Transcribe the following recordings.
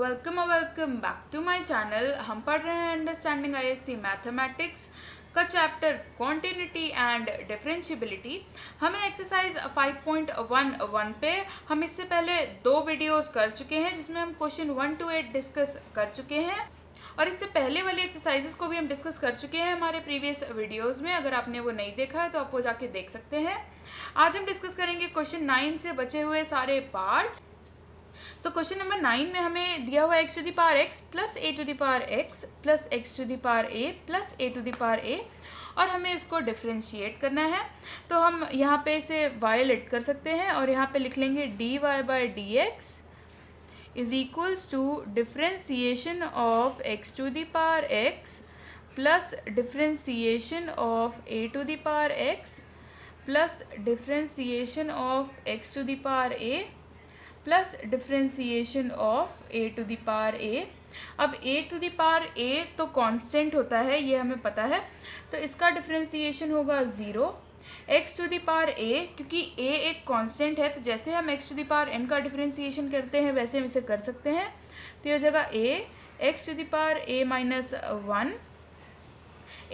Welcome back to my channel. हम पढ़ रहे हैं अंडरस्टैंडिंग आईएससी मैथमेटिक्स का चैप्टर कॉन्टिन्यूटी एंड डिफरेंशिएबिलिटी। हमें एक्सरसाइज 5.11 पे हम इससे पहले 2 वीडियोस कर चुके हैं जिसमें हम क्वेश्चन 1 to 8 डिस्कस कर चुके हैं और इससे पहले वाली एक्सरसाइजेस को भी हम डिस्कस कर चुके हैं हमारे प्रीवियस वीडियोस में। अगर आपने वो नहीं देखा है तो आप वो जाके देख सकते हैं। आज हम डिस्कस करेंगे क्वेश्चन 9 से बचे हुए सारे पार्ट्स। सो क्वेश्चन नंबर 9 में हमें दिया हुआ है x to the power x plus a to the power x plus x to the power a plus a to the power a और हमें इसको डिफरेंशिएट करना है। तो हम यहाँ पे इसे y लेट कर सकते हैं और यहाँ पे लिख लेंगे dy by d x is equals to differentiation of x to the power x plus differentiation of a to the power x plus differentiation of x to the power a plus differentiation of a to the power a। अब a to the power a तो constant होता है, ये हमें पता है, तो इसका डिफरेंशिएशन होगा 0। x to the power a, क्योंकि a एक कांस्टेंट है तो जैसे हम x to the power n का डिफरेंशिएशन करते हैं वैसे हम इसे कर सकते हैं। तो ये जगह a x to the power a minus 1।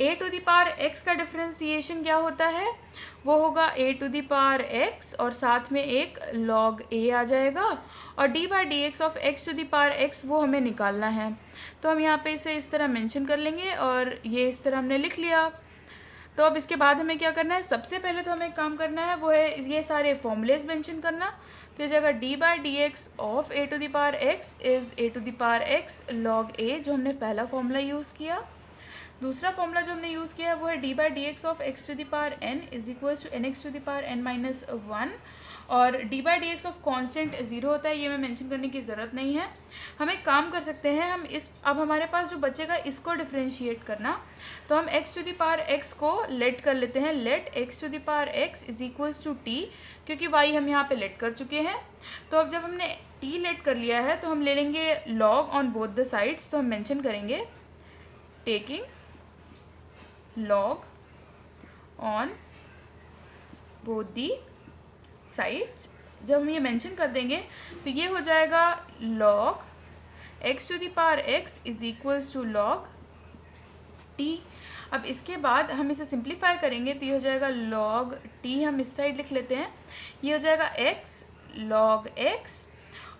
a to the power x का डिफरेंशिएशन क्या होता है, वो होगा a to the power x और साथ में एक log a आ जाएगा और d by d x of x to the power x वो हमें निकालना है। तो हम यहाँ पे इसे इस तरह मेंशन कर लेंगे और ये इस तरह हमने लिख लिया। तो अब इसके बाद हमें क्या करना है, सबसे पहले तो हमें एक काम करना है वो है ये सारे फॉर्मूलेज मेंशन करना। तो ये जगह d by d x of a to the power x इज़ a to the power x log a, जो हमने पहला फॉर्मूला यूज़ किया। दूसरा फॉर्मूला जो हमने यूज़ किया है वो है d by d x of x to the power n is equals to n x to the power n minus 1 और d by d x of constant 0 होता है, ये मैं मेंशन करने की ज़रूरत नहीं है। हम एक काम कर सकते हैं, हम इस अब हमारे पास जो बचेगा इसको डिफरेंशिएट करना। तो हम x to the power x को लेट कर लेते हैं, let x to the power x is equals to t, क्योंकि वाई हम यहाँ पे लेट कर चुके हैं। तो अब जब हमने टी लेट कर लिया है तो हम ले लेंगे log on both the sides. तो हम मेंशन करेंगे taking log on both the sides। जब हम ये मेंशन कर देंगे तो ये हो जाएगा log x to the power x is equals to log t। अब इसके बाद हम इसे सिंप्लीफाई करेंगे तो ये हो जाएगा log t, हम इस साइड लिख लेते हैं, ये हो जाएगा x log x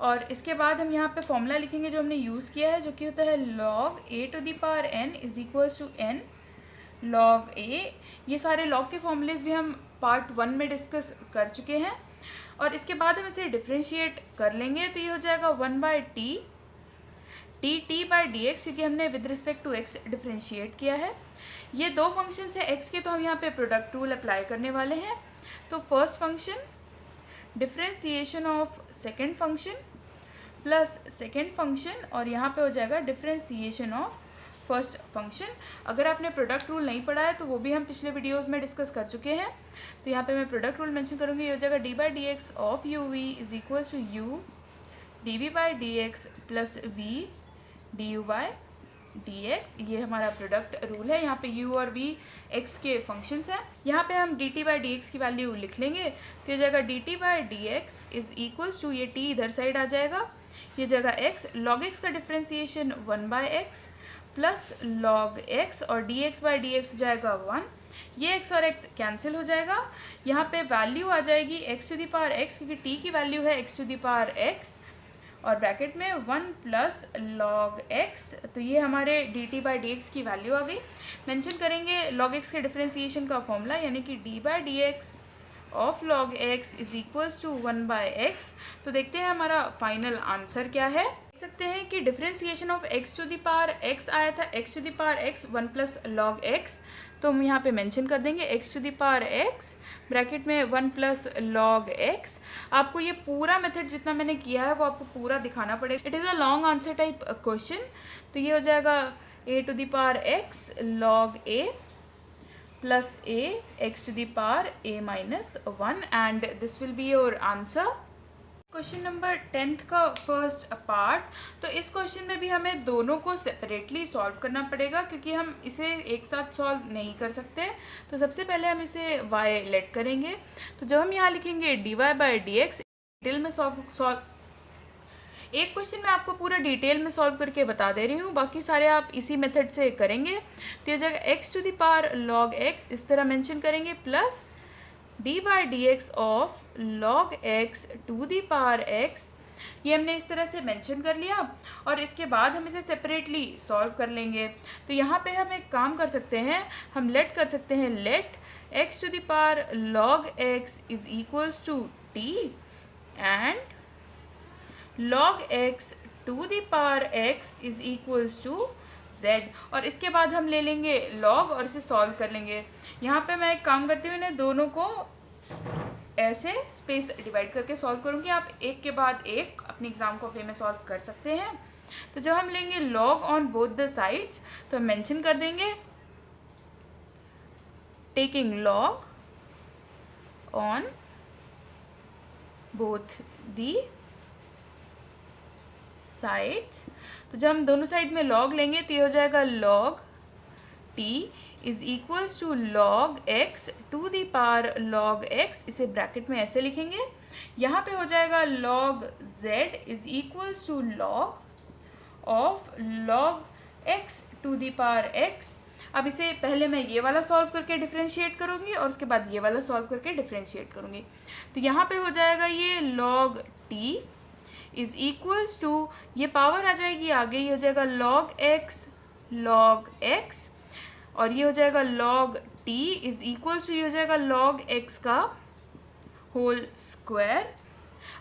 और इसके बाद हम यहाँ पे फॉर्मूला लिखेंगे जो हमने यूज़ किया है, जो कि होता है log a to the power n is equals to n log a। ये सारे log के फॉर्मूलेज भी हम पार्ट 1 में डिस्कस कर चुके हैं और इसके बाद हम इसे डिफरेंशिएट कर लेंगे। तो ये हो जाएगा 1 by t by d x, क्योंकि हमने with respect to x differentiate किया है। ये 2 फंक्शंस है x के, तो हम यहाँ पे प्रोडक्ट रूल अप्लाई करने वाले हैं। तो first function differentiation of second function plus second function और यहाँ पे हो जाएगा डिफरेंशिएशन ऑफ फर्स्ट फंक्शन। अगर आपने प्रोडक्ट रूल नहीं पढ़ा है तो वो भी हम पिछले वीडियोस में डिस्कस कर चुके हैं। तो यहाँ पे मैं प्रोडक्ट रूल मेंशन करूँगी, ये हो जाएगा d by d x of u v is equals to u d v by d x plus v d u by d x. ये हमारा प्रोडक्ट रूल है। यहाँ पे u और v x के फंक्शंस हैं। यहाँ पे हम dt बाई डी एक्स की वैल्यू लिख लेंगे तो ये जाएगा dt by d x is equals to, ये t इधर साइड आ जाएगा, ये जगह x log x का differentiation 1 by x plus log x और dx बाई डी एक्स हो जाएगा 1। ये x और x कैंसिल हो जाएगा, यहाँ पे वैल्यू आ जाएगी x to the power x, क्योंकि t की वैल्यू है x to the power x और ब्रैकेट में 1 प्लस log x। तो ये हमारे dt बाई डी एक्स की वैल्यू आ गई। मेंशन करेंगे log x के डिफरेंशिएशन का फॉर्मूला, यानी कि d by d x of log x is equals to 1 by x. तो देखते हैं हमारा फाइनल आंसर क्या है। देख सकते हैं कि differentiation of x to the power x आया था, x to the power x 1 plus log x। तो हम यहाँ पे मेंशन कर देंगे x to the power x bracket में 1 प्लस log x। आपको ये पूरा मेथड जितना मैंने किया है वो आपको पूरा दिखाना पड़ेगा। It is a long answer type question. तो ये हो जाएगा a to the power x log a plus a x to the power a minus 1 and this will be your answer। Question number 10th का first part. तो इस question में भी हमें दोनों को सेपरेटली सॉल्व करना पड़ेगा, क्योंकि हम इसे एक साथ सॉल्व नहीं कर सकते। तो सबसे पहले हम इसे y लेट करेंगे। तो जब हम यहाँ लिखेंगे dy by d x, detail में एक क्वेश्चन मैं आपको पूरा डिटेल में सॉल्व करके बता दे रही हूँ, बाकी सारे आप इसी मेथड से करेंगे। तो हो जाएगा x to the power log x, इस तरह मेंशन करेंगे, plus d by d x of log x to the power x, ये हमने इस तरह से मेंशन कर लिया। और इसके बाद हम इसे सेपरेटली सॉल्व कर लेंगे। तो यहाँ पे हम एक काम कर सकते हैं, हम लेट कर सकते हैं, let x to the power log x is equals to t and log x to the power x is equals to z। और इसके बाद हम ले लेंगे log और इसे सॉल्व कर लेंगे। यहाँ पे मैं एक काम करती हूँ, इन्हें दोनों को ऐसे स्पेस डिवाइड करके सॉल्व करूँगी। आप एक के बाद एक अपनी एग्जाम कॉपी में सॉल्व कर सकते हैं। तो जब हम लेंगे log on both the sides, तो हम मेंशन कर देंगे taking log on both the sides. तो जब हम दोनों साइड में log लेंगे तो ये हो जाएगा log t is equals to log x to the power log x, इसे ब्रैकेट में ऐसे लिखेंगे। यहाँ पे हो जाएगा log z is equals to log of log x to the power x। अब इसे पहले मैं ये वाला सॉल्व करके डिफरेंशिएट करूँगी और उसके बाद ये वाला सॉल्व करके डिफरेंशिएट करूँगी। तो यहाँ पे हो जाएगा ये log t is equals to, ये पावर आ जाएगी आगे, ये हो जाएगा log x और ये हो जाएगा log t is equals to, ये हो जाएगा log x का होल स्क्वायर।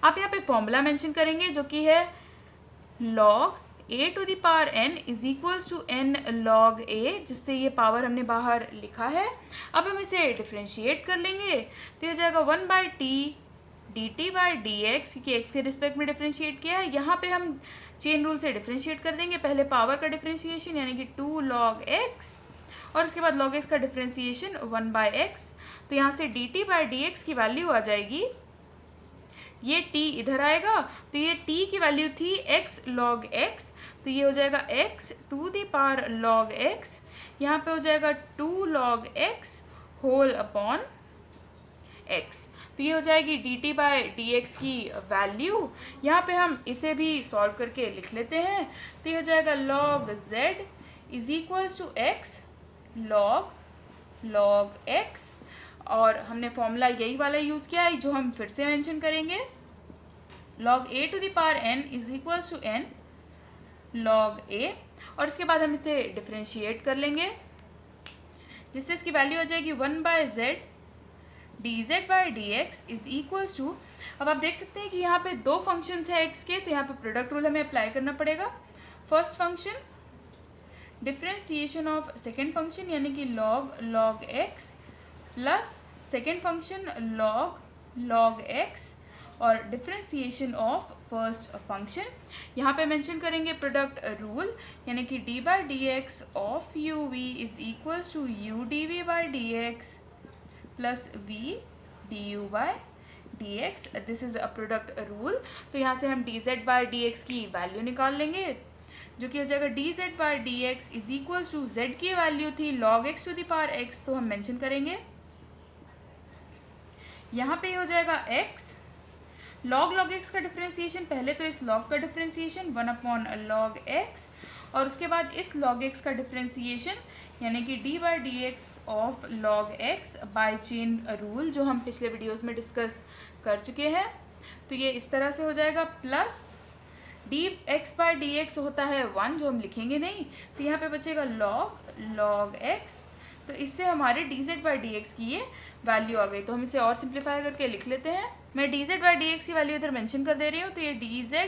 आप यहाँ पे फॉर्मूला मेंशन करेंगे जो कि है log a to the power n is equals to n log a, जिससे ये पावर हमने बाहर लिखा है। अब हम इसे डिफरेंशिएट कर लेंगे तो ये हो जाएगा 1/t dt by d x, क्योंकि x के रिस्पेक्ट में डिफरेंशिएट किया है। यहाँ पे हम चेन रूल से डिफरेंशिएट कर देंगे, पहले पावर का डिफरेंशिएशन यानी कि 2 log x और उसके बाद log x का डिफरेंशिएशन 1/x। तो यहाँ से dt बाई डी एक्स की वैल्यू आ जाएगी, ये t इधर आएगा तो ये t की वैल्यू थी x log x, तो ये हो जाएगा x to the power log x, यहाँ पे हो जाएगा 2 log x whole upon x। तो ये हो जाएगी dt बाई डी एक्स की वैल्यू। यहाँ पे हम इसे भी सॉल्व करके लिख लेते हैं। तो ये हो जाएगा log z is equals to x log x, और हमने फॉर्मूला यही वाला यूज़ किया है जो हम फिर से मेंशन करेंगे, log a to the power n is equals to n log a, और इसके बाद हम इसे डिफरेंशिएट कर लेंगे जिससे इसकी वैल्यू आ जाएगी 1/z dz by d x is equals to. अब आप देख सकते हैं कि यहाँ पे दो फंक्शंस हैं x के, तो यहाँ पे प्रोडक्ट रूल हमें अप्लाई करना पड़ेगा। First function differentiation of second function यानी कि log x plus second function log x और डिफरेंशिएशन ऑफ फर्स्ट फंक्शन। यहाँ पे मेंशन करेंगे प्रोडक्ट रूल यानी कि d by d x of u v is equals to u dv by d x plus v du by d x. This is a product rule. तो यहाँ से हम dz by d x की value निकाल लेंगे जो कि हो जाएगा dz by d x is equal to z की वैल्यू थी log x to the power x, तो हम मेंशन करेंगे यहाँ पे हो जाएगा x log x का डिफरेंशिएशन, पहले तो इस log का डिफरेंशिएशन 1/log x और उसके बाद इस log x का डिफरेंशिएशन यानी कि d by d x of log x by chain rule जो हम पिछले वीडियोस में डिस्कस कर चुके हैं। तो ये इस तरह से हो जाएगा plus dx by d x होता है 1 जो हम लिखेंगे नहीं, तो यहाँ पे बचेगा log x। तो इससे हमारे dz बाई डी एक्स की ये वैल्यू आ गई। तो हम इसे और सिंप्लीफाई करके लिख लेते हैं। मैं dz बाई डी एक्स की वैल्यू इधर मेंशन कर दे रही हूँ। तो ये dz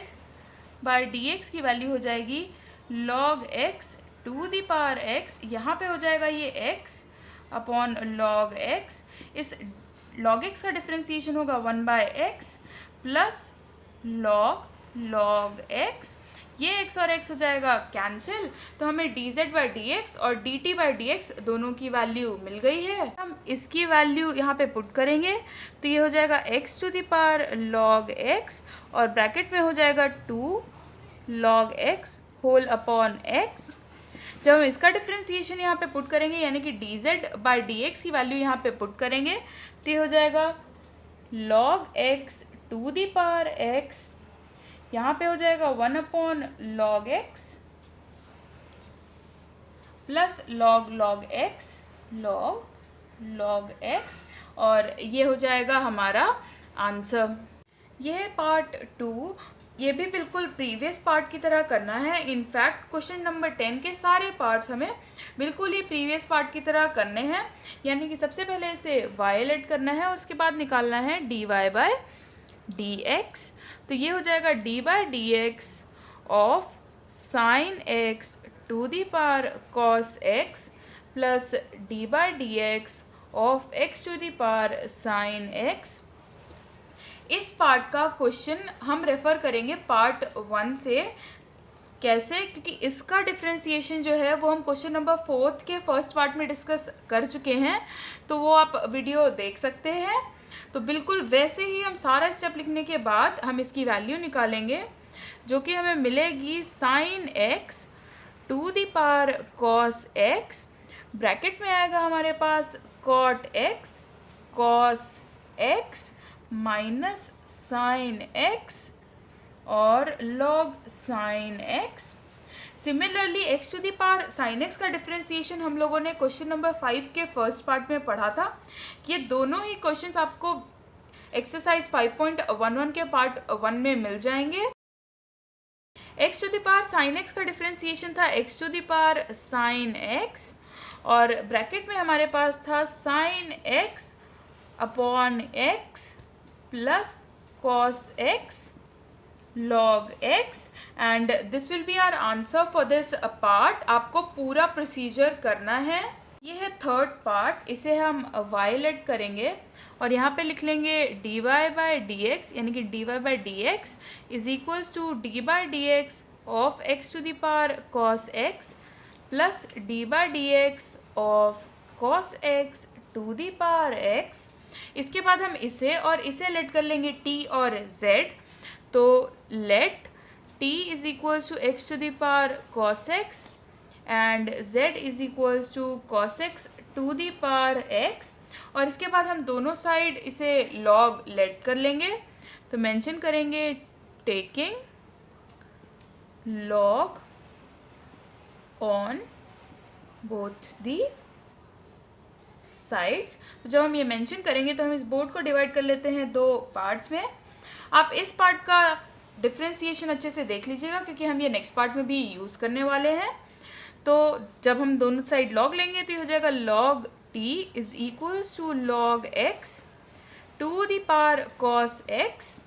बाई डी एक्स की वैल्यू हो जाएगी log x to the power x, यहाँ पे हो जाएगा ये x अपॉन log x। इस log x का डिफरेंशिएशन होगा 1/x प्लस log x, ये x और x हो जाएगा कैंसिल। तो हमें dz बाई डी एक्स और dt बाई डी एक्स दोनों की वैल्यू मिल गई है। हम इसकी वैल्यू यहाँ पे पुट करेंगे तो ये हो जाएगा x to the power log x और ब्रैकेट में हो जाएगा 2 log x whole upon x। जब हम इसका डिफरेंशिएशन यहाँ पे पुट करेंगे यानी कि dz बाई डी एक्स की वैल्यू यहाँ पे पुट करेंगे तो ये हो जाएगा log x to the power x यहाँ पे हो जाएगा 1/log x plus log x log x, और ये हो जाएगा हमारा आंसर। यह है पार्ट 2। ये भी बिल्कुल प्रीवियस पार्ट की तरह करना है। इनफैक्ट क्वेश्चन नंबर 10 के सारे पार्ट्स हमें बिल्कुल ही प्रीवियस पार्ट की तरह करने हैं, यानी कि सबसे पहले इसे y ऐड करना है और उसके बाद निकालना है dy/dx। तो ये हो जाएगा d/dx of sin x to the power cos x plus d/dx of x to the power sin x। इस पार्ट का क्वेश्चन हम रेफ़र करेंगे पार्ट 1 से। कैसे? क्योंकि इसका डिफ्रेंसिएशन जो है वो हम क्वेश्चन नंबर 4 के फर्स्ट पार्ट में डिस्कस कर चुके हैं, तो वो आप वीडियो देख सकते हैं। तो बिल्कुल वैसे ही हम सारा स्टेप लिखने के बाद हम इसकी वैल्यू निकालेंगे, जो कि हमें मिलेगी sin x to the power cos x, bracket में आएगा हमारे पास cot x cos x minus sine x और log sine x। Similarly x to the power sine x का डिफ्रेंसिएशन हम लोगों ने क्वेश्चन नंबर 5 के फर्स्ट पार्ट में पढ़ा था। ये दोनों ही क्वेश्चंस आपको एक्सरसाइज 5.11 के पार्ट 1 में मिल जाएंगे। x to the power sine x का डिफ्रेंसिएशन था x to the power sine x, और ब्रैकेट में हमारे पास था sine x upon x plus cos x log x, and this will be our answer for this part. आपको पूरा procedure करना है। ये है थर्ड पार्ट, इसे हम y ऐड करेंगे और यहाँ पे लिख लेंगे dy/dx, यानी कि dy/dx is equals to d/dx of x to the power cos x plus d/dx of cos x to the power x। इसके बाद हम इसे और इसे लेट कर लेंगे t और z, तो let t is equals to x to the power cos x and z is equals to cos x to the power x, और इसके बाद हम दोनों साइड इसे log लेट कर लेंगे। तो मेंशन करेंगे taking log on both the sides. तो जब हम ये मेंशन करेंगे तो हम इस बोर्ड को डिवाइड कर लेते हैं दो पार्ट्स में। आप इस पार्ट का डिफ्रेंसिएशन अच्छे से देख लीजिएगा, क्योंकि हम ये नेक्स्ट पार्ट में भी यूज़ करने वाले हैं। तो जब हम दोनों साइड लॉग लेंगे तो ये हो जाएगा log t is equals to log x to the power cos x।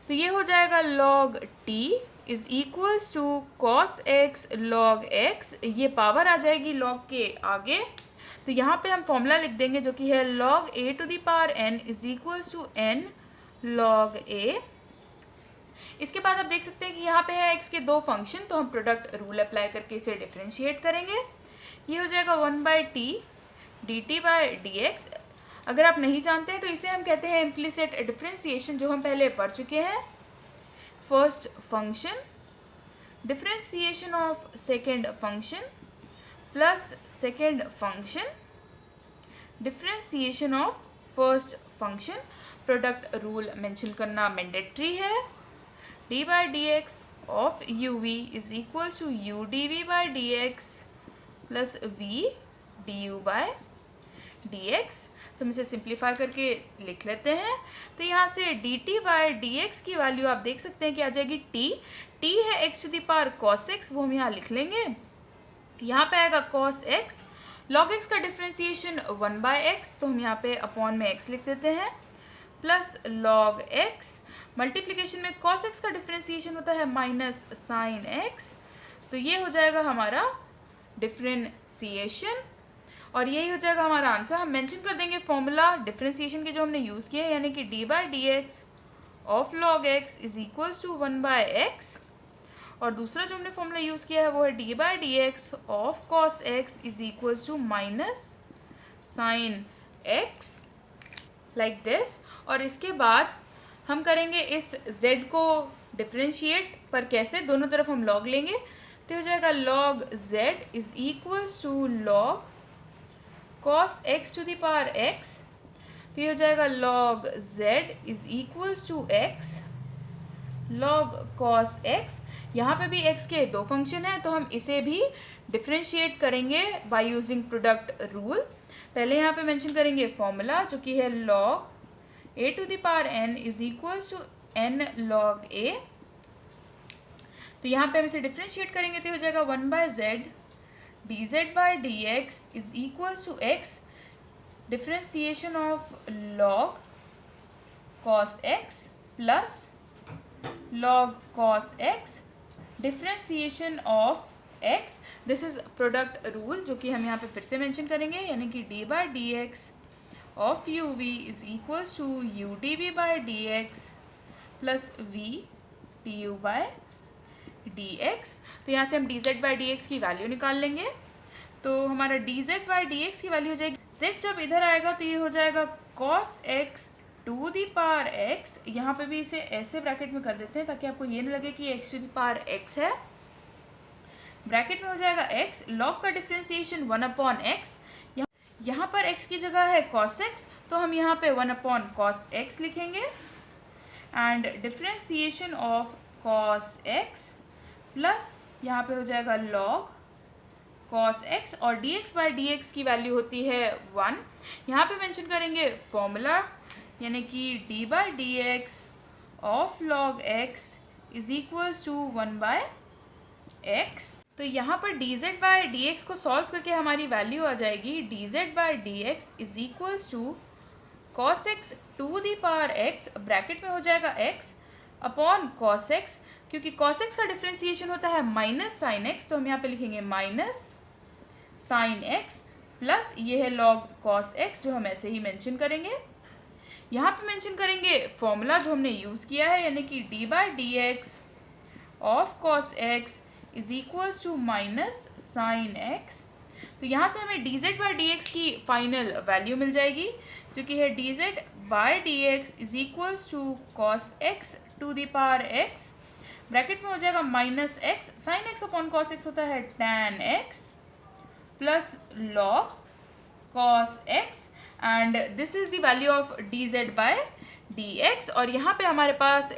तो ये हो जाएगा log t is equals to cos x log x, ये पावर आ जाएगी log के आगे। तो यहाँ पे हम फॉर्मूला लिख देंगे जो कि है log a to the power n is equals to n log a। इसके बाद आप देख सकते हैं कि यहाँ पे है x के दो फंक्शन, तो हम प्रोडक्ट रूल अप्लाई करके इसे डिफ्रेंशिएट करेंगे। ये हो जाएगा 1/t dt/dx। अगर आप नहीं जानते हैं तो इसे हम कहते हैं इम्प्लिसिट डिफ्रेंशिएशन, जो हम पहले पढ़ चुके हैं। First function differentiation of second function plus second function differentiation of first function. Product rule mention करना मैंडेटरी है। d/dx of uv is equal to u dv/dx plus v du/dx। तो हम इसे सिंप्लीफाई करके लिख लेते हैं। तो यहाँ से dt/dx की वैल्यू आप देख सकते हैं कि आ जाएगी t है x to the power cos x, वो हम यहाँ लिख लेंगे। यहाँ पे आएगा cos x, log x का डिफ्रेंसिएशन 1/x, तो हम यहाँ पे अपॉन में x लिख देते हैं, प्लस log x मल्टीप्लिकेशन में cos x का डिफ्रेंसिएशन होता है माइनस साइन x। तो ये हो जाएगा हमारा डिफ्रेंसिएशन और यही हो जाएगा हमारा आंसर। हम मेंशन कर देंगे फॉर्मूला डिफ्रेंसिएशन के जो हमने यूज़ किए, यानी कि d/dx of log x is equals to 1/x, और दूसरा जो हमने फॉर्मूला यूज़ किया है वो है d/dx of cos x is equals to minus sine x, like this. और इसके बाद हम करेंगे इस z को डिफ्रेंशिएट, पर कैसे? दोनों तरफ हम log लेंगे, तो हो जाएगा log z is equals to log cos x to the power x। तो ये हो जाएगा log z is equals to x log cos x। यहाँ पे भी x के दो फंक्शन हैं तो हम इसे भी डिफ्रेंशिएट करेंगे बाय यूजिंग प्रोडक्ट रूल। पहले यहाँ पे मेंशन करेंगे फॉर्मूला जो कि है log a to the power n is equals to n log a। तो यहाँ पे हम इसे डिफ्रेंशिएट करेंगे तो हो जाएगा 1/z dz by d x is equals to x differentiation of log cos x plus log cos x differentiation of x। This is product rule जो कि हम यहाँ पे फिर से मेंशन करेंगे, यानी कि d by d x of u v is equals to u d v by d x plus v t u by d x. तो यहाँ से हम d z by d x की वैल्यू निकाल लेंगे। तो हमारा d z by d x की वैल्यू हो जाएगी, z जब इधर आएगा तो ये हो जाएगा cos x to the power x। यहाँ पे भी इसे ऐसे ब्रैकेट में कर देते हैं ताकि आपको ये नहीं लगे कि x to the power x है। ब्रैकेट में हो जाएगा x, log का डिफ्रेंसिएशन 1/x। यहाँ पर x की जगह है cos x तो हम यहाँ पे 1/cos x लिखेंगे and differentiation of cos x plus यहाँ पे हो जाएगा log cos x और dx बाई dx की वैल्यू होती है 1। यहाँ पे मेंशन करेंगे फॉर्मूला, यानी कि d by d x of log x is equals to 1/x। तो यहाँ पर dz बाई dx को सॉल्व करके हमारी वैल्यू आ जाएगी dz by dx is equals to cos x to the power x, bracket में हो जाएगा x अपॉन cos x, क्योंकि cos x का डिफ्रेंसिएशन होता है माइनस साइन x, तो हम यहाँ पे लिखेंगे माइनस साइन x प्लस ये है log cos x जो हम ऐसे ही मेंशन करेंगे। यहाँ पे मेंशन करेंगे फॉर्मूला जो हमने यूज़ किया है, यानी कि d by d x of cos x is equals to minus sine x। तो यहाँ से हमें dz बाई डी एक्स की फाइनल वैल्यू मिल जाएगी जो कि है dz by d x is equals to cos x to the power x, bracket में हो जाएगा minus x, sine x upon cos x होता है tan x plus log cos x and this is the value of dz by dx। और यहाँ पे हमारे पास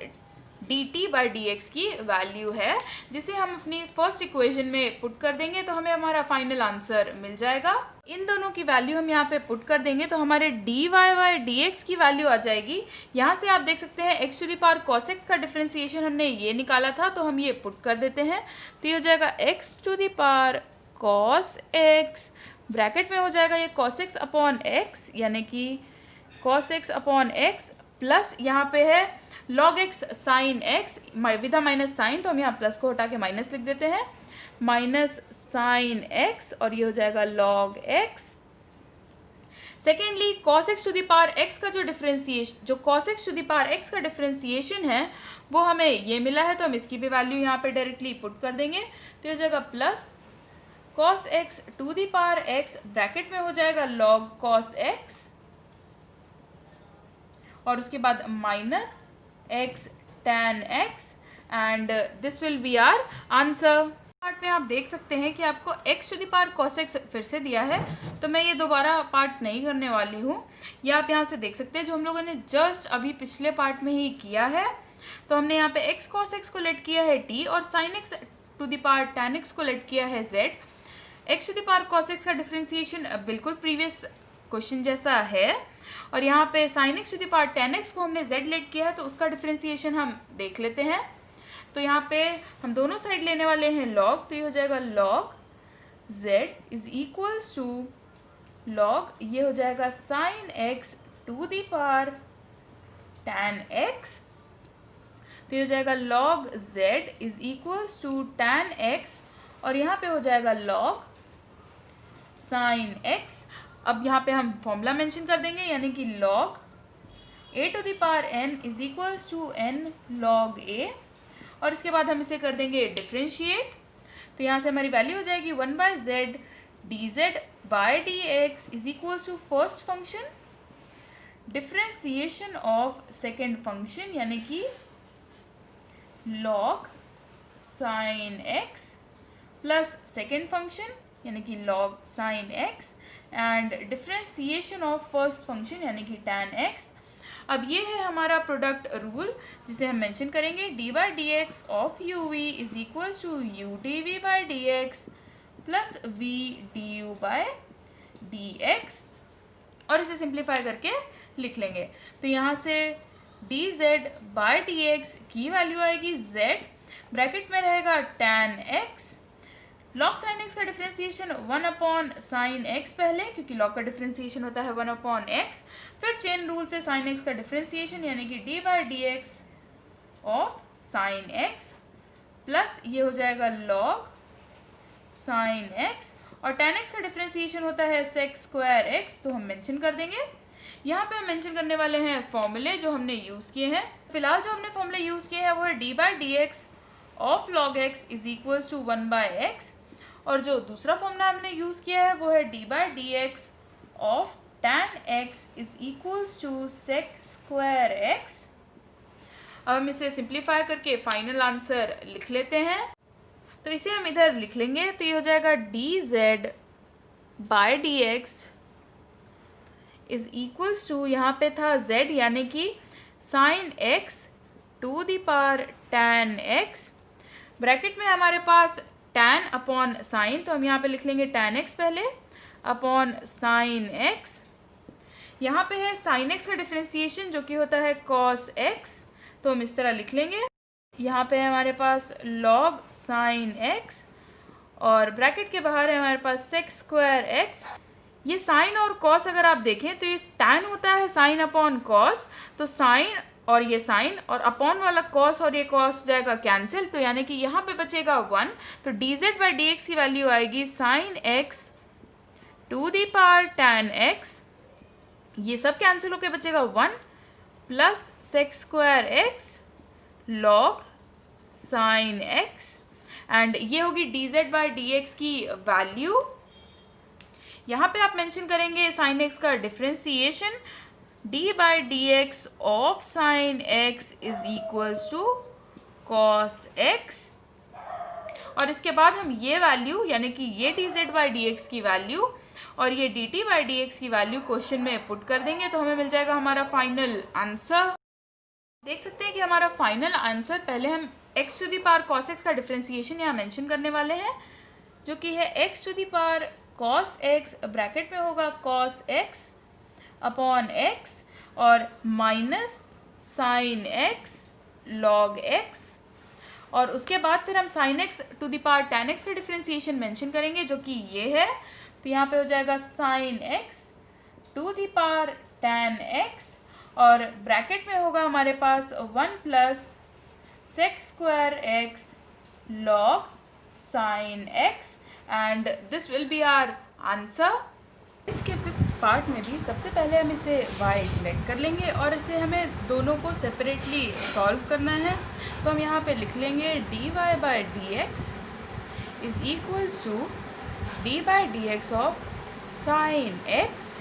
dt by dx की वैल्यू है जिसे हम अपनी फर्स्ट इक्वेशन में पुट कर देंगे तो हमें हमारा फाइनल आंसर मिल जाएगा। इन दोनों की वैल्यू हम यहाँ पे पुट कर देंगे तो हमारे dy बाई dx की वैल्यू आ जाएगी। यहाँ से आप देख सकते हैं x to the power cos x का डिफ्रेंसिएशन हमने ये निकाला था तो हम ये पुट कर देते हैं तो ये हो जाएगा x to the power cos x, bracket में हो जाएगा ये cos x अपॉन x, यानी कि cos x upon x plus यहाँ पे है log x sine x with a minus sine, तो हम यहाँ प्लस को हटा के माइनस लिख देते हैं, माइनस साइन x और ये हो जाएगा log x। Secondly cos x to the power x का जो cos x to the power x का डिफ्रेंसिएशन है वो हमें ये मिला है तो हम इसकी भी वैल्यू यहाँ पे डायरेक्टली पुट कर देंगे तो ये हो जाएगा plus cos x to the power x, bracket में हो जाएगा log cos x और उसके बाद minus x tan x and this will be our answer. Part में आप देख सकते हैं कि आपको x to the power cos x फिर से दिया है तो मैं ये दोबारा पार्ट नहीं करने वाली हूँ। ये आप यहाँ से देख सकते हैं जो हम लोगों ने जस्ट अभी पिछले पार्ट में ही किया है। तो हमने यहाँ पे x cos x को लेट किया है t और sin x to the power tan x को लेट किया है z। x to the power cos x का डिफ्रेंसिएशन बिल्कुल प्रीवियस क्वेश्चन जैसा है और यहाँ पे sin x to the power tan x को हमने z लेट किया है तो उसका डिफ्रेंसिएशन हम देख लेते हैं। तो यहाँ पे हम दोनों साइड लेने वाले हैं log, तो ये हो जाएगा log z is equals to log ये हो जाएगा sin x to the power tan x, तो ये हो जाएगा log z is equals to tan x और यहाँ पे हो जाएगा log sin x। अब यहाँ पे हम फॉर्मूला मेंशन कर देंगे, यानी कि log a to the power n is equals to n log a और इसके बाद हम इसे कर देंगे डिफ्रेंशिएट। तो यहाँ से हमारी वैल्यू हो जाएगी 1/z dz by d x is equals to first function differentiation of second function, यानी कि log sin x plus second function यानी कि log sin x and differentiation of first function यानी कि tan x। अब ये है हमारा प्रोडक्ट रूल जिसे हम मेंशन करेंगे d by d x of u v is equal to u d v by d x plus v d u by d x, और इसे सिंप्लीफाई करके लिख लेंगे। तो यहाँ से d z by d x की वैल्यू आएगी जेड, ब्रैकेट में रहेगा tan x, log sine x का डिफ्रेंसिएशन 1 अपॉन साइन एक्स पहले, क्योंकि लॉग का डिफ्रेंसिएशन होता है 1 अपॉन एक्स, फिर चेन रूल से साइन एक्स का डिफ्रेंसिएशन यानी कि d by d x of sine x plus ये हो जाएगा लॉग साइन एक्स, और tan x का डिफ्रेंसिएशन होता है sec स्क्वायर x, तो हम मेंशन कर देंगे। यहाँ पे हम मेंशन करने वाले हैं फॉर्मूले जो हमने यूज़ किए हैं। फिलहाल जो हमने फॉर्मूले यूज़ किए हैं वो है d by d x of log x is equals to 1 by x, और जो दूसरा फॉर्मूला हमने यूज़ किया है वो है d by d x of tan x is equals to sec square x। अब हम इसे सिंप्लीफाई करके फाइनल आंसर लिख लेते हैं। तो इसे हम इधर लिख लेंगे, तो ये हो जाएगा d z by d x is equals to, यहाँ पे था z यानी कि sine x to the power tan x, bracket में हमारे पास tan अपॉन साइन, तो हम यहाँ पे लिख लेंगे tan x पहले अपॉन साइन x, यहाँ पे है साइन x का डिफ्रेंसिएशन जो कि होता है cos x, तो हम इस तरह लिख लेंगे। यहाँ पे है हमारे पास log साइन x, और ब्रैकेट के बाहर है हमारे पास sec स्क्वायर x। ये साइन और cos अगर आप देखें तो ये tan होता है साइन अपॉन cos, तो साइन और ये साइन और अपॉन वाला cos और ये cos हो जाएगा कैंसिल, तो यानी कि यहाँ पे बचेगा 1, तो d z by d x की वैल्यू आएगी sine x to the power tan x, ये सब कैंसिल होके बचेगा 1 plus sec square x log sine x, and ये होगी d z by d x की वैल्यू। यहाँ पे आप मेंशन करेंगे साइन x का differentiation d by d x of sine x is equals to cos x, और इसके बाद हम ये वैल्यू यानी कि ये D z by d x की वैल्यू और ये D t by d x की वैल्यू क्वेश्चन में पुट कर देंगे, तो हमें मिल जाएगा हमारा फाइनल आंसर। देख सकते हैं कि हमारा फाइनल आंसर, पहले हम x to the power cos x का डिफ्रेंसिएशन यहाँ मेंशन करने वाले हैं जो कि है x to the power cos x, bracket में होगा cos x अपॉन x और minus sine x log x, और उसके बाद फिर हम sine x to the power tan x का डिफ्रेंसिएशन मेंशन करेंगे जो कि ये है, तो यहाँ पे हो जाएगा sine x to the power tan x, और ब्रैकेट में होगा हमारे पास 1 plus sec square x log sine x, and this will be our answer. इसके फिफ्थ पार्ट में भी सबसे पहले हम इसे y सिलेक्ट कर लेंगे और इसे हमें दोनों को सेपरेटली सॉल्व करना है, तो हम यहाँ पे लिख लेंगे d y by d x is equals to d by d x of sine x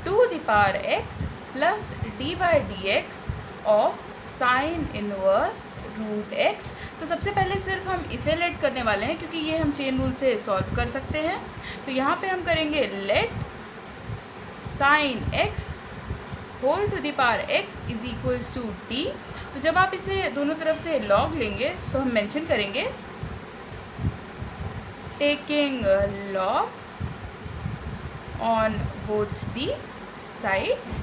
to the power x plus d by d x of sine inverse root x। तो सबसे पहले सिर्फ हम इसे लेट करने वाले हैं क्योंकि ये हम चेन रूल से सॉल्व कर सकते हैं, तो यहाँ पे हम करेंगे let sine x whole to the power x is equals to t। तो जब आप इसे दोनों तरफ से लॉग लेंगे तो हम मेंशन करेंगे taking log on both the sides,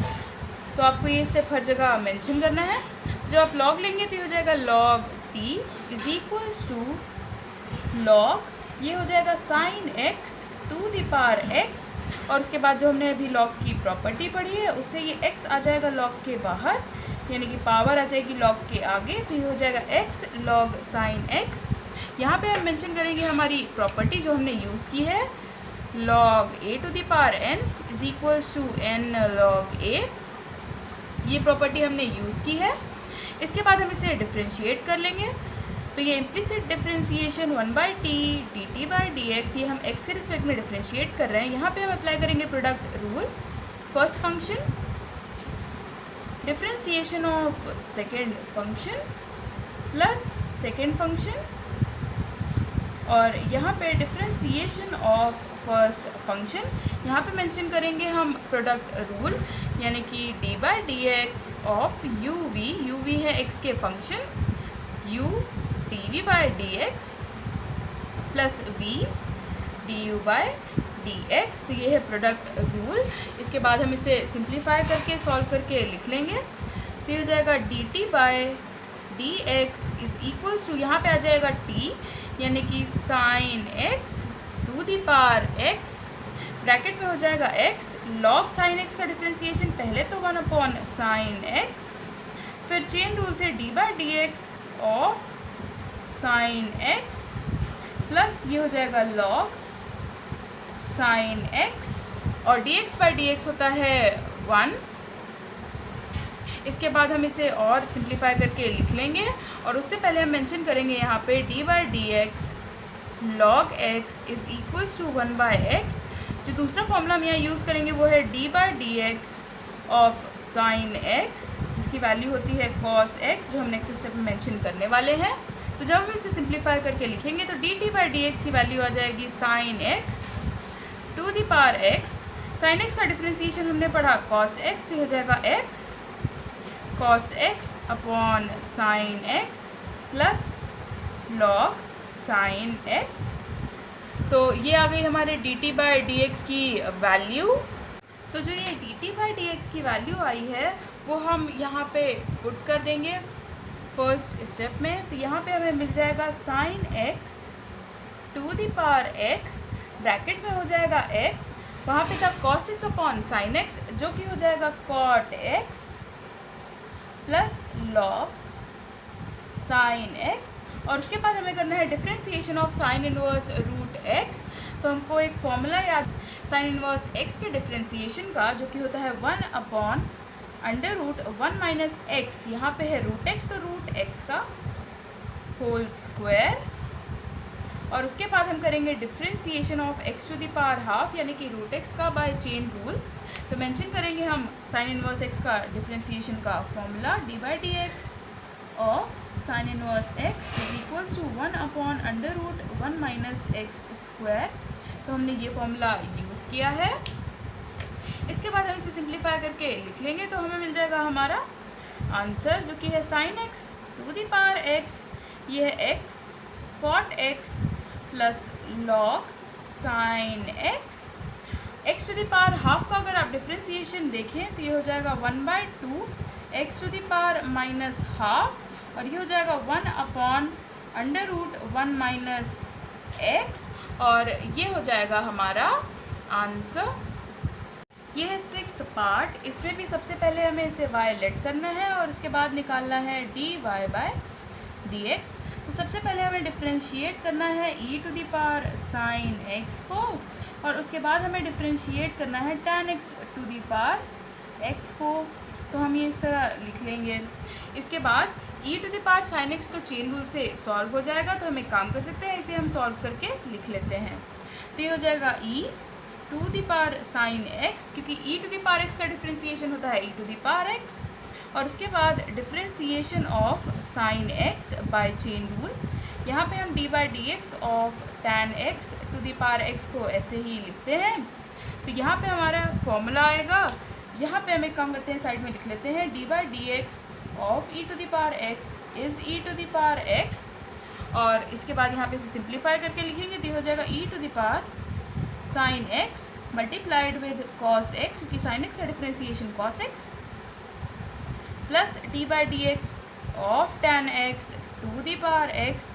तो आपको ये स्टेप हर जगह मेंशन करना है। जब आप लॉग लेंगे तो ये हो जाएगा log t is equals to log, ये हो जाएगा sine x to the power x, और उसके बाद जो हमने अभी लॉग की प्रॉपर्टी पढ़ी है उससे ये x आ जाएगा लॉग के बाहर, यानी कि पावर आ जाएगी लॉग के आगे, तो ये हो जाएगा x लॉग साइन x। यहाँ पे हम मेंशन करेंगे हमारी प्रॉपर्टी जो हमने यूज़ की है, log a to the power n is equals to n log a, ये प्रॉपर्टी हमने यूज़ की है। इसके बाद हम इसे डिफ्रेंशिएट कर लेंगे, तो ये implicit differentiation 1 by T D t by d x, ये हम x के रिस्पेक्ट में डिफ्रेंशिएट कर रहे हैं। यहाँ पे हम अप्लाई करेंगे product rule, first function differentiation of second function plus second function, और यहाँ पे डिफ्रेंशिएशन ऑफ फर्स्ट फंक्शन। यहाँ पे मेंशन करेंगे हम प्रोडक्ट रूल, यानी कि d by d x of u v है एक्स के function, u d by d x plus v d u by d x. तो ये है प्रोडक्ट रूल। इसके बाद हम इसे सिंप्लीफाई करके सॉल्व करके लिख लेंगे। तो ये हो जाएगा d t by d x is equals to, यहाँ पे आ जाएगा t, यानी कि sine x to the power x, bracket में हो जाएगा x, लॉग साइन x का डिफ्रेंसिएशन पहले तो 1 अपॉन साइन x, फिर चेन रूल से d by d x of sine x plus ये हो जाएगा लॉग साइन x, और dx बाई डी एक्स होता है 1। इसके बाद हम इसे और सिंप्लीफाई करके लिख लेंगे, और उससे पहले हम मेंशन करेंगे यहाँ पे d by d x log x is equals to 1 by x. जो दूसरा फॉर्मूला हम यहाँ यूज़ करेंगे वो है d by d x of sine x, जिसकी वैल्यू होती है cos x, जो हम नेक्स्ट स्टेप में मेंशन करने वाले हैं। तो जब हम इसे सिंप्लीफाई करके लिखेंगे तो d t by d x की वैल्यू आ जाएगी sine x to the power x, sine x का डिफ्रेंसिएशन हमने पढ़ा cos x, तो हो जाएगा x cos x upon sine x plus log sine x। तो ये आ गई हमारे D t by d x की वैल्यू। तो जो ये D t by d x की वैल्यू आई है वो हम यहाँ पे पुट कर देंगे फर्स्ट स्टेप में। तो यहाँ पे हमें मिल जाएगा sine x to the power x, bracket में हो जाएगा x, वहाँ पे था cos x upon sine x, जो कि हो जाएगा cot x plus log sine x, और उसके बाद हमें करना है differentiation of sine inverse root x। तो हमको एक फॉर्मूला याद, साइन इनवर्स x के डिफ्रेंसिएशन का, जो कि होता है 1 upon under root 1 minus x, यहाँ पे है रूट x, तो रूट x का होल स्क्वायर, और उसके बाद हम करेंगे differentiation of x to the power half, यानी कि रूट x का बाय चेन रूल। तो मेंशन करेंगे हम साइन इनवर्स x का डिफ्रेंसिएशन का formula d by d x of sine inverse x is equals to 1 upon under root 1 minus x square. तो हमने ये फॉर्मूला यूज़ किया है। इसके बाद हम इसे सिंप्लीफाई करके लिख लेंगे, तो हमें मिल जाएगा हमारा आंसर, जो कि है sine x to the power x, ये है x cot x plus log sine x to the power half का अगर आप डिफ्रेंसिएशन देखें तो ये हो जाएगा 1/2 x to the power minus half, और ये हो जाएगा 1 upon under root 1 minus x, और ये हो जाएगा हमारा आंसर। ये है 6th पार्ट। इसमें भी सबसे पहले हमें इसे y लेट करना है और उसके बाद निकालना है dy बाई dx। तो सबसे पहले हमें डिफ्रेंशिएट करना है e to the power sine x को, और उसके बाद हमें डिफ्रेंशिएट करना है tan x to the power x को। तो हम ये इस तरह लिख लेंगे। इसके बाद e to the power sine x तो चेन रूल से सॉल्व हो जाएगा, तो हम एक काम कर सकते हैं, इसे हम सॉल्व करके लिख लेते हैं। तो ये हो जाएगा e to the power sine x, क्योंकि e to the power x का डिफ्रेंसिएशन होता है e to the power x, और उसके बाद differentiation of sine x by chain rule. यहाँ पे हम d by d x of tan x to the power x को ऐसे ही लिखते हैं। तो यहाँ पे हमारा फॉर्मूला आएगा, यहाँ पे हम एक काम करते हैं, साइड में लिख लेते हैं d by d x of e to the power x is e to the power x, और इसके बाद यहाँ पे इसे सिंप्लीफाई करके लिखेंगे तो हो जाएगा e to the power sine x multiplied with cos x, क्योंकि साइन x का differentiation cos x, plus d by d x of tan x to the power x।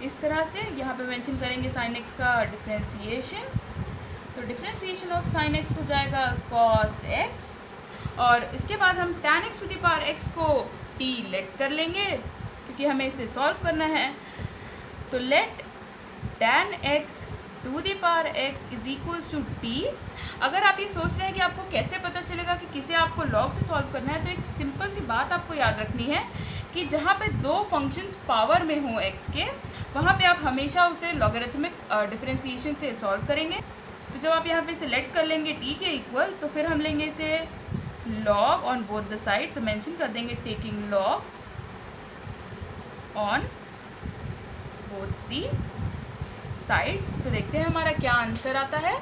इस तरह से यहाँ पे मेंशन करेंगे साइन x का डिफ्रेंसिएशन। तो डिफ्रेंसिएशन ऑफ साइन x हो जाएगा cos x, और इसके बाद हम tan x to the power x को t लेट कर लेंगे, क्योंकि हमें इसे सॉल्व करना है। तो let tan x to the power x is equals to t। अगर आप ये सोच रहे हैं कि आपको कैसे पता चलेगा कि किसे आपको लॉग से सॉल्व करना है, तो एक सिंपल सी बात आपको याद रखनी है कि जहाँ पे दो फंक्शंस पावर में हों x के, वहाँ पे आप हमेशा उसे लॉगरिथमिक डिफरेंशिएशन से सॉल्व करेंगे। तो जब आप यहाँ पे इसे लेट कर लेंगे t के इक्वल, तो फिर हम लेंगे इसे log on both the side. तो मेंशन कर देंगे taking log on both the sides. तो देखते हैं हमारा क्या आंसर आता है।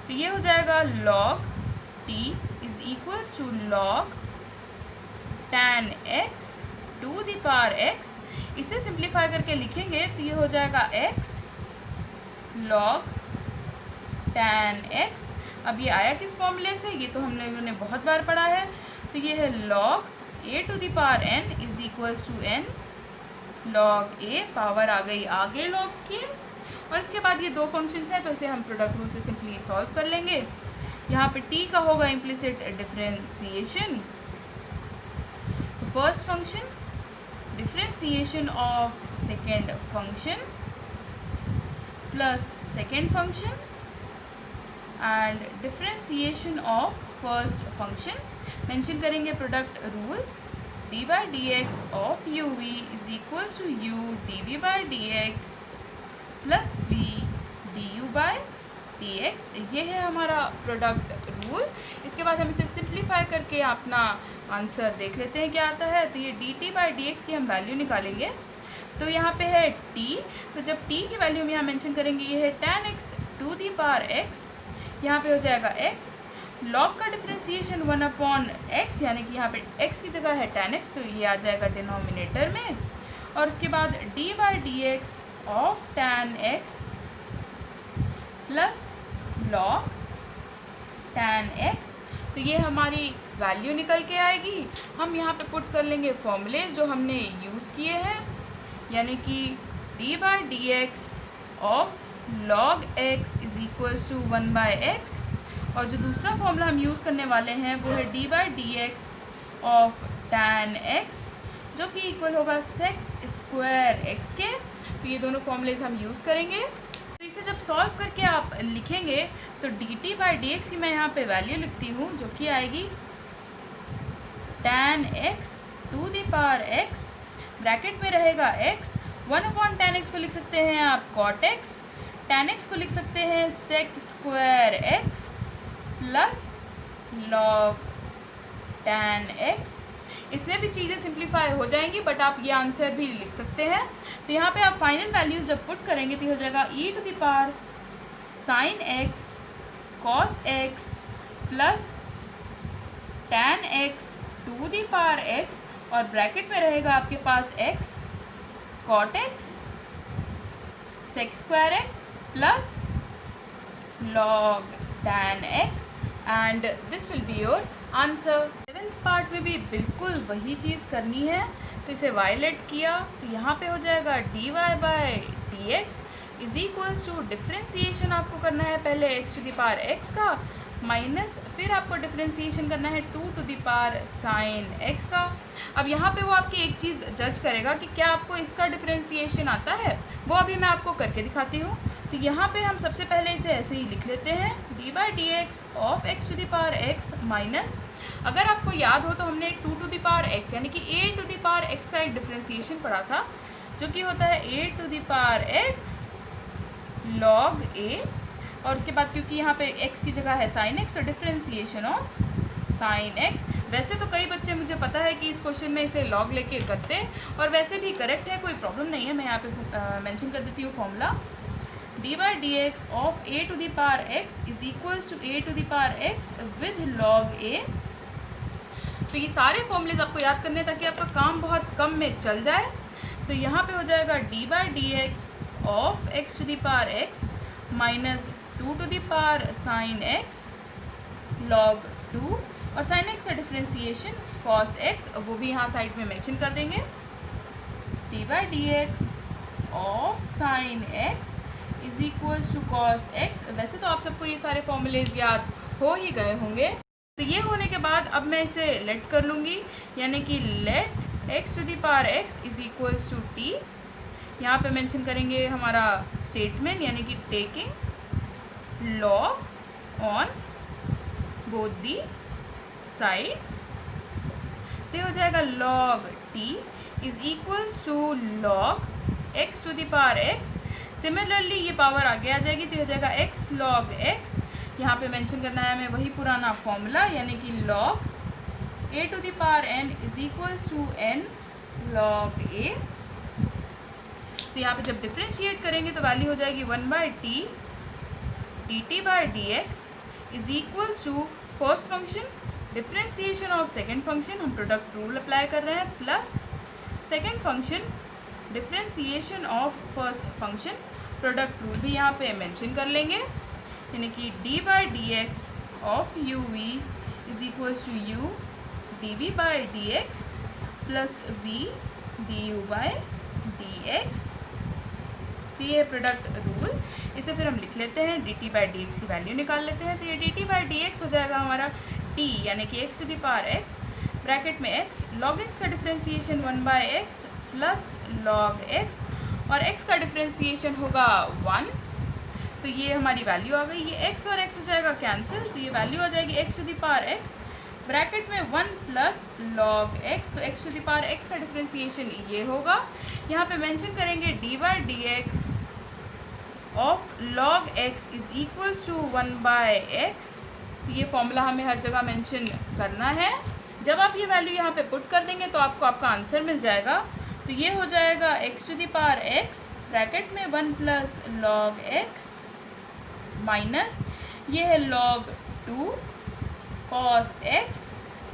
तो ये हो जाएगा log t is equals to log tan x to the power x। इसे सिंप्लीफाई करके लिखेंगे तो ये हो जाएगा x log tan x। अब ये आया किस फॉर्मूले से, ये तो हम लोगों ने बहुत बार पढ़ा है। तो ये है log a to the power n is equals to n log a, power आ गई आगे log की। और इसके बाद ये दो फंक्शंस हैं तो इसे हम प्रोडक्ट रूल से सिंपली सॉल्व कर लेंगे। यहाँ पे t का होगा implicit differentiation. First function differentiation of second function plus second function and differentiation of first function. Mention करेंगे product rule, d by d x of u v is equals to u d v by d x plus v d u by d x. ये है हमारा product rule. इसके बाद हम इसे simplify करके अपना आंसर देख लेते हैं क्या आता है। तो ये D t by d x की हम वैल्यू निकालेंगे। तो यहाँ पे है t, तो जब t की वैल्यू हम यहाँ मेंशन करेंगे ये है tan x to the power x। यहाँ पे हो जाएगा x log का डिफरेंशिएशन 1/x, यानी कि यहाँ पे x की जगह है tan x, तो ये आ जाएगा डिनोमिनेटर में। और उसके बाद d by d x of tan x plus log tan x। तो ये हमारी वैल्यू निकल के आएगी। हम यहाँ पे पुट कर लेंगे फॉर्मूलेज जो हमने यूज़ किए हैं, यानी कि d by d x of log x is equals to 1/x। और जो दूसरा फॉर्मूला हम यूज़ करने वाले हैं वो है d by d x of tan x, जो कि इक्वल होगा sec स्क्वायर x के। तो ये दोनों फॉर्मूलेज हम यूज़ करेंगे। तो इसे जब सॉल्व करके आप लिखेंगे तो dt बाई डी एक्स की मैं यहाँ पे वैल्यू लिखती हूँ, जो कि आएगी tan x to the power x, bracket में रहेगा x। 1/tan x को लिख सकते हैं आप cot x, tan x को लिख सकते हैं sec square x plus log tan x। इसमें भी चीज़ें सिंप्लीफाई हो जाएंगी, बट आप ये आंसर भी लिख सकते हैं। तो यहाँ पे आप फाइनल वैल्यूज जब पुट करेंगे तो हो जाएगा e to the power sin x cos x plus tan x to the power x, और ब्रैकेट में रहेगा आपके पास x cot x sec square x plus log tan x, and this will be your answer. 7th part में भी बिल्कुल वही चीज़ करनी है। तो इसे वायलेट किया तो यहाँ पे हो जाएगा dy by d x is equals to differentiation आपको करना है पहले x to the power x का, माइनस फिर आपको डिफ्रेंसीशन करना है 2 to the power sine x का। अब यहाँ पे वो आपकी एक चीज़ जज करेगा कि क्या आपको इसका डिफ्रेंसीशन आता है, वो अभी मैं आपको करके दिखाती हूँ। तो यहाँ पे हम सबसे पहले इसे ऐसे ही लिख लेते हैं d by d x of x to the power x minus, अगर आपको याद हो तो हमने 2 टू द पावर x यानी कि a to the power x का एक डिफ्रेंसीशन पढ़ा था, जो कि होता है a to the power x log a। और उसके बाद क्योंकि यहाँ पे x की जगह है साइन x, तो डिफ्रेंसीशन ऑफ साइन x। वैसे तो कई बच्चे मुझे पता है कि इस क्वेश्चन में इसे log लेके करते हैं, और वैसे भी करेक्ट है, कोई प्रॉब्लम नहीं है। मैं यहाँ पे मेंशन कर देती हूँ formula, d by d x of a to the power x is equals to a to the power x with log a। तो ये सारे फॉर्मूलेज आपको याद करने हैं ताकि आपका काम बहुत कम में चल जाए। तो यहाँ पे हो जाएगा d by d x of x to the power x minus 2 to the power sine x log 2, और साइन x का डिफ्रेंसीशन cos x, वो भी यहाँ साइड में मेंशन कर देंगे। d by d x of sine x is equals to cos x। वैसे तो आप सबको ये सारे फॉर्मूलेज याद हो ही गए होंगे। तो ये होने के बाद अब मैं इसे लेट कर लूँगी, यानी कि let x to the power x is equals to t। यहाँ पे मेंशन करेंगे हमारा स्टेटमेंट, यानी कि taking log on both the sides. तो हो जाएगा log t is equals to log x to the power x। Similarly ये पावर आगे आ जाएगी तो हो जाएगा x log x। यहाँ पे मेंशन करना है हमें वही पुराना फॉर्मूला, यानी कि log a to the power n is equals to n log a। तो यहाँ पे जब डिफ्रेंशिएट करेंगे तो वैल्यू हो जाएगी 1/t dt/dx is equals to first function differentiation of second function, हम प्रोडक्ट रूल अप्लाई कर रहे हैं, plus second function differentiation of first function, product rule भी यहाँ पे मेंशन कर लेंगे, यानी कि d/dx of uv is equals to u dv/dx plus v du/dx। तो ये प्रोडक्ट रूल, इसे फिर हम लिख लेते हैं, dt/dx की वैल्यू निकाल लेते हैं। तो ये dt/dx हो जाएगा हमारा t यानी कि x to the power x bracket में x log x का differentiation 1/x plus log x और x का डिफ्रेंशिएशन होगा 1। तो ये हमारी वैल्यू आ गई, ये x और x हो जाएगा कैंसिल, तो ये वैल्यू आ जाएगी x to the power x bracket में 1 प्लस log x। तो x to the power x का डिफ्रेंशिएशन ये होगा, यहाँ पे मेंशन करेंगे dy/dx of log x is equals to 1/x। तो ये फॉर्मूला हमें हर जगह मेंशन करना है। जब आप ये वैल्यू यहाँ पे पुट कर देंगे तो आपको आपका आंसर मिल जाएगा। तो ये हो जाएगा x to the power x bracket में 1 प्लस log x माइनस ये है log 2 cos x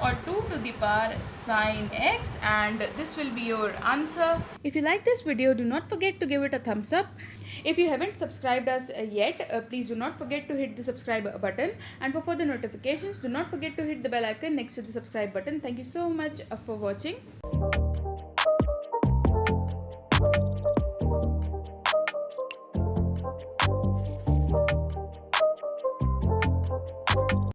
or 2 to the power sin x, and this will be your answer. If you like this video, do not forget to give it a thumbs up. If you haven't subscribed us yet, please do not forget to hit the subscribe button, and for further notifications do not forget to hit the bell icon next to the subscribe button. Thank you so much for watching.